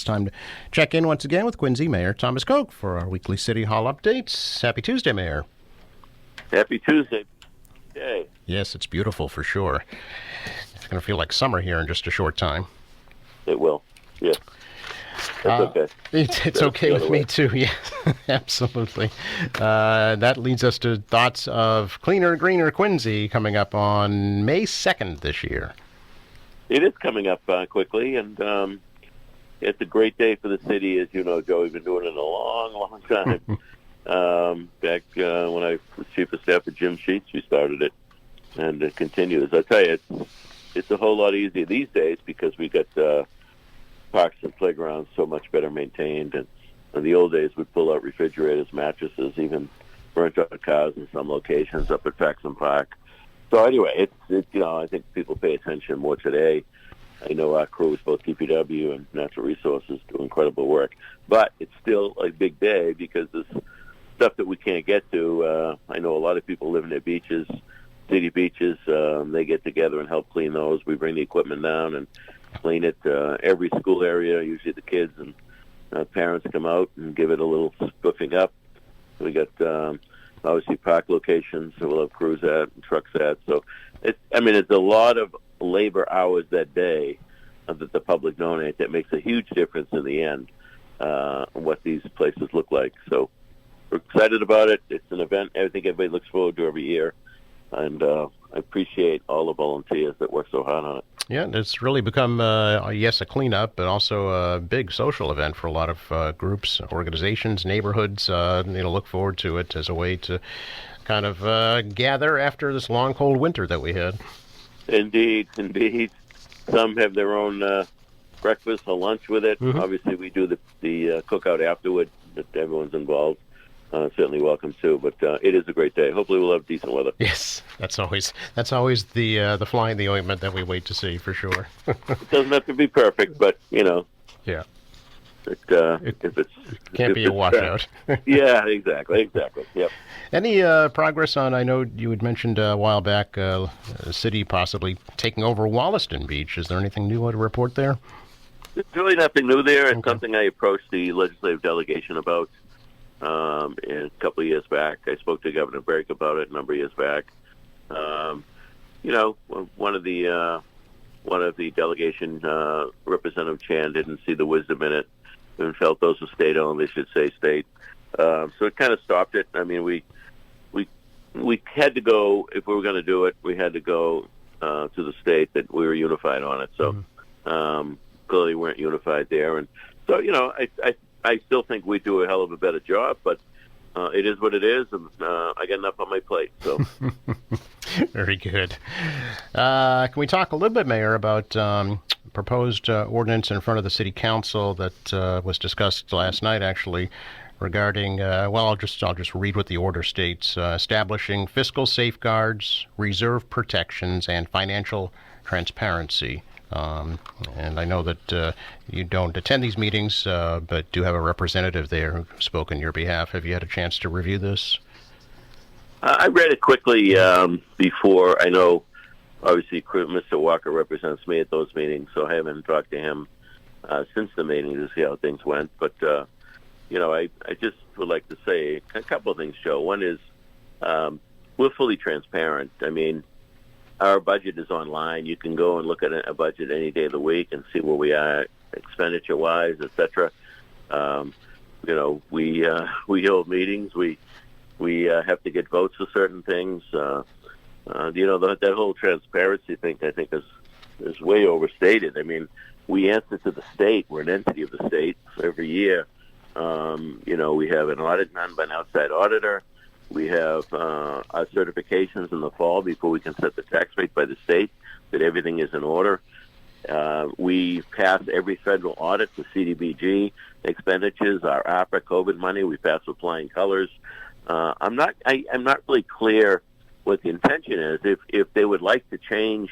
time to check in once again with Quincy Mayor Thomas Koch for our weekly City Hall updates. Happy Tuesday, Mayor. Happy Tuesday. Yay. Yes, it's beautiful for sure. It's going to feel like summer here in just a short time. It will. Yeah. That's okay. It's okay with me too. Yeah, absolutely. That leads us to thoughts of Cleaner, Greener Quincy coming up on May 2nd this year. It is coming up quickly, and it's a great day for the city. As you know, Joe, we've been doing it a long, long time. Back when I was chief of staff at Jim Sheets, we started it, and it continues. I tell you, it's a whole lot easier these days because we got parks and playgrounds so much better maintained. And in the old days, we'd pull out refrigerators, mattresses, even burnt out cars in some locations up at Faxon Park. So anyway, it's I think people pay attention more today. I know our crews, both DPW and Natural Resources, do incredible work. But it's still a big day because there's stuff that we can't get to. I know a lot of people live near beaches, city beaches. They get together and help clean those. We bring the equipment down and clean it. Every school area, usually the kids and parents come out and give it a little spoofing up. We got obviously park locations that we'll have crews at and trucks at. So it's a lot of labor hours that day that the public donate that makes a huge difference in the end on what these places look like. So we're excited about it. It's an event I think everybody looks forward to every year. And I appreciate all the volunteers that work so hard on it. Yeah, it's really become, a cleanup, but also a big social event for a lot of groups, organizations, neighborhoods. Look forward to it as a way to kind of gather after this long, cold winter that we had. Indeed. Some have their own breakfast or lunch with it. Mm-hmm. Obviously, we do the cookout afterward that everyone's involved. Certainly welcome too, but it is a great day. Hopefully we'll have decent weather. Yes, that's always the fly in the ointment that we wait to see for sure. It doesn't have to be perfect, but yeah, it can't be a washout. Yeah, exactly. Yep. Any progress on? I know you had mentioned a while back, the city possibly taking over Wollaston Beach. Is there anything new to report there? There's really nothing new there. It's Okay. something I approached the legislative delegation about. A couple of years back, I spoke to Governor Burke about it a number of years back. One of the delegation, Representative Chan, didn't see the wisdom in it and felt those were state-owned. They should say state. So it kind of stopped it. I mean, we had to go, if we were going to do it, we had to go to the state that we were unified on it. So clearly we weren't unified there. And so, I still think we do a hell of a better job, but it is what it is, and I got enough on my plate. So, very good. Can we talk a little bit, Mayor, about proposed ordinance in front of the City Council that was discussed last night, actually, regarding? I'll just read what the order states: establishing fiscal safeguards, reserve protections, and financial transparency. And I know that you don't attend these meetings, but do have a representative there who spoke on your behalf. Have you had a chance to review this? I read it quickly before. I know, obviously, Mr. Walker represents me at those meetings, so I haven't talked to him since the meeting to see how things went. But, I just would like to say a couple of things, Joe. One is we're fully transparent. I mean, our budget is online. You can go and look at a budget any day of the week and see where we are expenditure-wise, et cetera. We hold meetings. We have to get votes for certain things. That whole transparency thing, I think, is way overstated. I mean, we answer to the state. We're an entity of the state. So every year, we have an audit done by an outside auditor. We have our certifications in the fall before we can set the tax rate by the state that everything is in order. We pass every federal audit, the CDBG expenditures, our ARPA COVID money. We pass with flying colors. I'm not really clear what the intention is. If they would like to change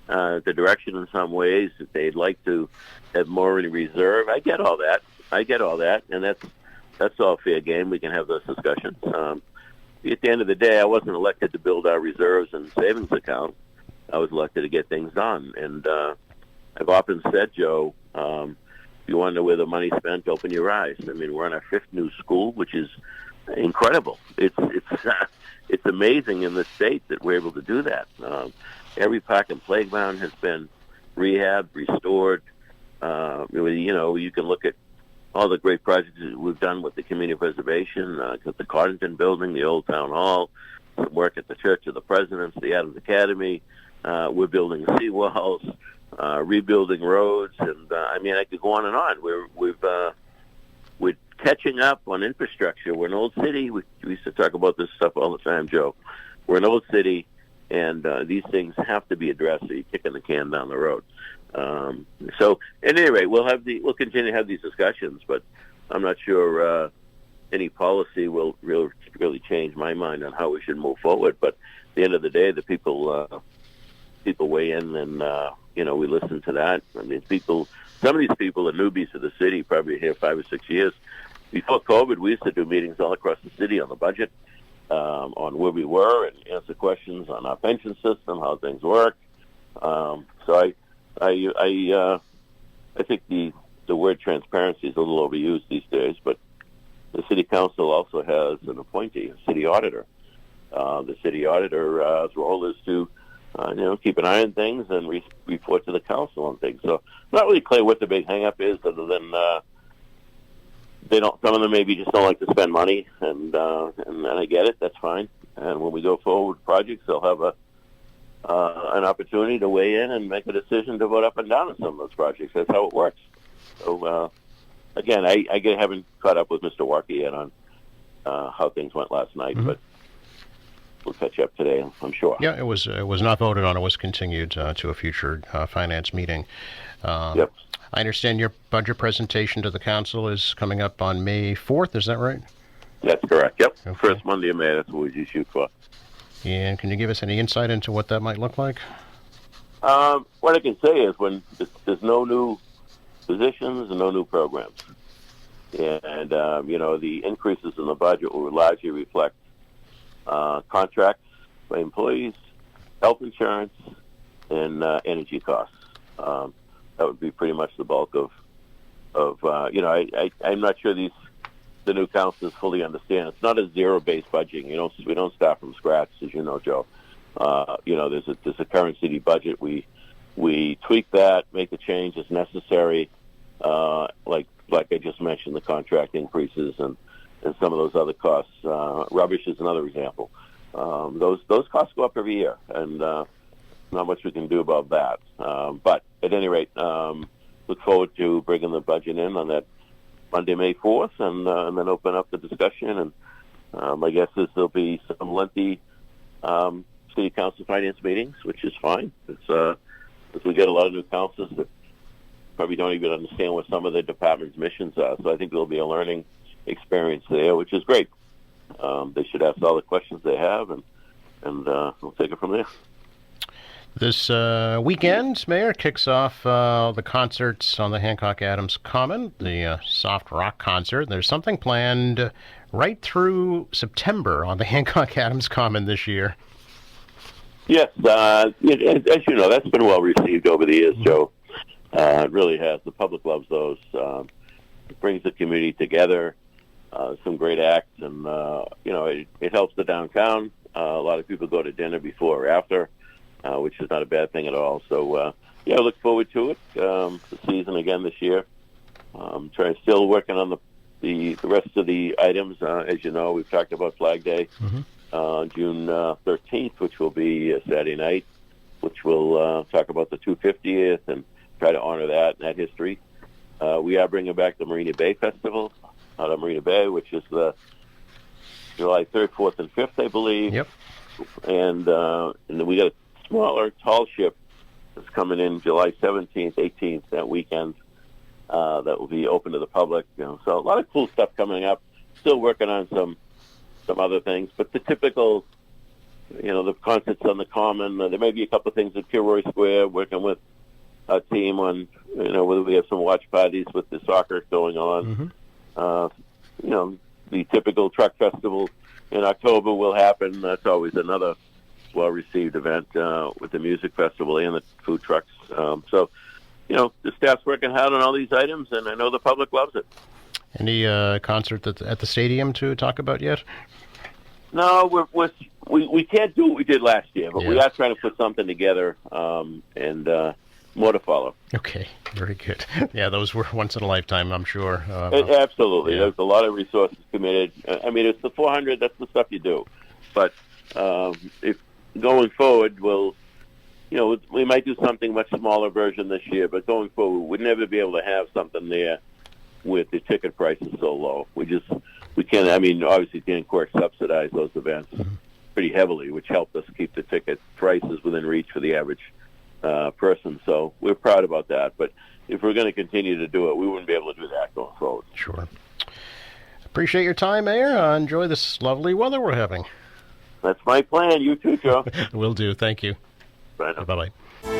the direction in some ways, if they'd like to have more in reserve, I get all that, and that's all fair game. We can have those discussions. At the end of the day, I wasn't elected to build our reserves and savings account. I was elected to get things done. And I've often said, Joe, you wonder where the money's spent, open your eyes. I mean, we're on our 5th new school, which is incredible. It's amazing in the state that we're able to do that. Every park and playground has been rehabbed, restored. You can look at all the great projects that we've done with the community preservation, the Cardington building, the old town hall, some work at the Church of the Presidents, the Adams Academy. We're building seawalls, rebuilding roads, and I could go on and on. We're catching up on infrastructure. We're an old city. We used to talk about this stuff all the time, Joe. We're an old city, and these things have to be addressed. So you're kicking the can down the road. So at any rate, we'll continue to have these discussions, but I'm not sure any policy will really change my mind on how we should move forward. But at the end of the day, the people weigh in, and we listen to that. I mean, some of these people are newbies to the city, probably here 5 or 6 years. Before COVID, we used to do meetings all across the city on the budget, on where we were, and answer questions on our pension system, how things work. So I think the word transparency is a little overused these days, but the city council also has an appointee, a city auditor. The city auditor's role is to keep an eye on things and report to the council on things. So not really clear what the big hang-up is, other than some of them maybe just don't like to spend money, and I get it. That's fine. And when we go forward with projects, they'll have an opportunity to weigh in and make a decision to vote up and down on some of those projects. That's how it works. So again, I haven't caught up with Mr. Warkey yet on how things went last night, but we'll catch up today, I'm sure. Yeah, it was not voted on. It was continued to a future finance meeting. Yep. I understand your budget presentation to the council is coming up on May 4th. Is that right? That's correct. Yep. Okay. First Monday of May. That's what we shoot for. And can you give us any insight into what that might look like? What I can say is when there's no new positions and no new programs. And, the increases in the budget will largely reflect contracts by employees, health insurance, and energy costs. That would be pretty much the bulk of I'm not sure the new councils fully understand. It's not a zero-based budgeting. We don't start from scratch, as you know, Joe. There's a current city budget. We tweak that, make the change as necessary, like I just mentioned, the contract increases and some of those other costs. Rubbish is another example. Those costs go up every year, and not much we can do about that. But at any rate, look forward to bringing the budget in on that Monday, May 4th, and then open up the discussion. And my guess is there'll be some lengthy city council finance meetings, which is fine. It's as we get a lot of new councils that probably don't even understand what some of the department's missions are. So I think there'll be a learning experience there, which is great. They should ask all the questions they have, and we'll take it from there. This weekend, Mayor, kicks off the concerts on the Hancock Adams Common, the soft rock concert. There's something planned right through September on the Hancock Adams Common this year. Yes, as you know, that's been well received over the years, Joe. It really has. The public loves those. It brings the community together. Some great acts, and it helps the downtown. A lot of people go to dinner before or after, which is not a bad thing at all. So I look forward to it. The season again this year. Still working on the rest of the items. As you know, we've talked about Flag Day, June 13th, which will be a Saturday night, which will talk about the 250th and try to honor that and that history. We are bringing back the Marina Bay Festival out of Marina Bay, which is the July 3rd, 4th, and 5th, I believe. Yep. And then we got a smaller, tall ship that's coming in July 17th, 18th, that weekend. That will be open to the public. So a lot of cool stuff coming up. Still working on some other things, but the typical, the concerts on the Common. There may be a couple of things at Kilroy Square, working with a team on, whether we have some watch parties with the soccer going on. The typical truck festival in October will happen. That's always another well-received event with the music festival and the food trucks. So the staff's working hard on all these items, and I know the public loves it. Any concert at the stadium to talk about yet? No, we can't do what we did last year, but Yeah. we are trying to put something together, and more to follow. Okay, very good. Yeah, those were once in a lifetime, I'm sure. Absolutely. Yeah. There's a lot of resources committed. I mean, it's the 400, that's the stuff you do. But if going forward, we might do something much smaller version this year, but going forward, we'd never be able to have something there with the ticket prices so low. We can't, I mean, obviously Dan Quirk subsidized those events pretty heavily, which helped us keep the ticket prices within reach for the average person. So we're proud about that. But if we're going to continue to do it, we wouldn't be able to do that going forward. Sure. Appreciate your time, Mayor. Enjoy this lovely weather we're having. That's my plan. You too, Joe. Will do. Thank you. Bye now. Bye-bye.